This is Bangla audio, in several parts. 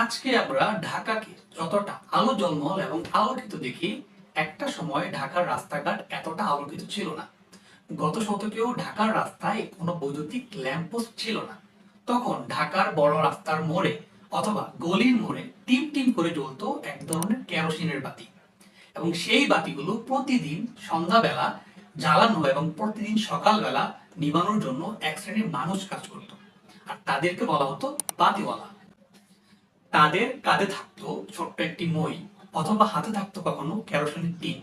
আজকে আমরা ঢাকাকে যতটা আলো জলমল এবং আলোকিত দেখি, একটা সময় ঢাকার রাস্তাঘাট এতটা আলোকিত ছিল না। গত শতকেও ঢাকার রাস্তায় কোনো বৈদ্যুতিক ল্যাম্পপোস্ট ছিল না। তখন ঢাকার বড় রাস্তার মোড়ে অথবা গলির মোড়ে টিম টিম করে জ্বলতো এক ধরনের কেরোসিনের বাতি, এবং সেই বাতিগুলো প্রতিদিন সন্ধ্যাবেলা জ্বালানো এবং প্রতিদিন সকালবেলা নিভানোর জন্য এক শ্রেণীর মানুষ কাজ করত, আর তাদেরকে বলা হতো বাতিওয়ালা। তাদের কাঁধে থাকতো ছোট্ট একটি মই, অথবা হাতে থাকতো কখনো কেরোসিনের টিন।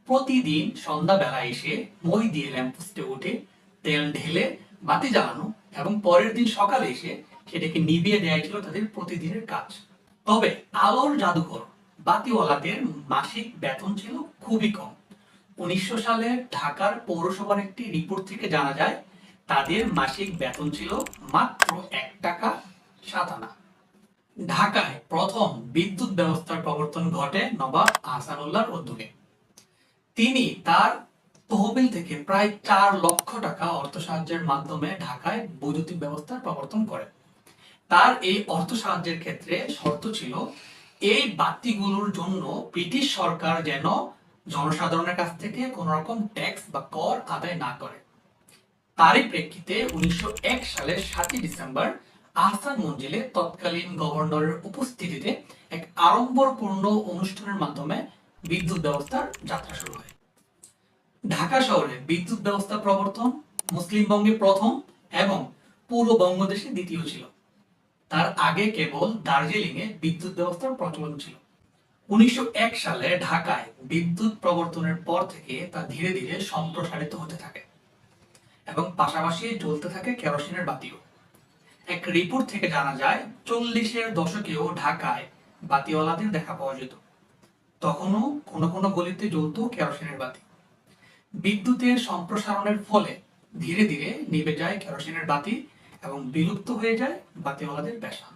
প্রতিদিন সন্ধ্যাবেলা এসে মই দিয়ে ল্যাম্পপোস্টে উঠে তেল ঢেলে বাতি জ্বালানো এবং পরের দিন সকালে এসে সেটাকে নিভিয়ে দেওয়াই ছিল তাদের প্রতিদিনের কাজ। তবে আলোর জাদুঘর বাতিওয়ালাদের মাসিক বেতন ছিল খুবই কম। 1900 সালে ঢাকার পৌরসভার একটি রিপোর্ট থেকে জানা যায় তাদের মাসিক বেতন ছিল মাত্র 1 টাকা 7 আনা। ঢাকায় প্রথম বিদ্যুৎ ব্যবস্থার প্রবর্তন ঘটে নবাব আহসানউল্লাহর উদ্যোগে। তিনি তার তহবিল থেকে প্রায় 4 লক্ষ টাকা অর্থ সাহায্যের মাধ্যমে ঢাকায় বৈদ্যুতিক ব্যবস্থার প্রবর্তন করেন। তার এই অর্থ সাহায্যের ক্ষেত্রে শর্ত ছিল এই বাতিগুলোর জন্য ব্রিটিশ সরকার যেন জনসাধারণের কাছ থেকে কোন রকম ট্যাক্স বা কর আদায় না করে। তারই প্রেক্ষিতে 1901 সালের 7 ডিসেম্বর আহসান মঞ্জিলে তৎকালীন গভর্নরের উপস্থিতিতে এক আড়ম্বরপূর্ণ অনুষ্ঠানের মাধ্যমে বিদ্যুৎ ব্যবস্থার যাত্রা শুরু হয়। ঢাকা শহরে বিদ্যুৎ ব্যবস্থা প্রবর্তন মুসলিমবঙ্গে প্রথম এবং পুরো বঙ্গদেশে দ্বিতীয় ছিল। তার আগে কেবল দার্জিলিং এ বিদ্যুৎ ব্যবস্থার প্রচলন ছিল। 1901 সালে ঢাকায় বিদ্যুৎ প্রবর্তনের পর থেকে তা ধীরে ধীরে সম্প্রসারিত হতে থাকে এবং পাশাপাশি জ্বলতে থাকে কেরোসিনের বাতিও। এক রিপোর্ট থেকে জানা যায় 40-এর দশকেও ঢাকায় বাতিওয়ালাদের দেখা পাওয়া যেত। তখনও কোনো কোনো গলিতে জ্বলতো কেরোসিনের বাতি। বিদ্যুতের সম্প্রসারণের ফলে ধীরে ধীরে নিভে যায় কেরোসিনের বাতি এবং বিলুপ্ত হয়ে যায় বাতিওয়ালাদের পেশা।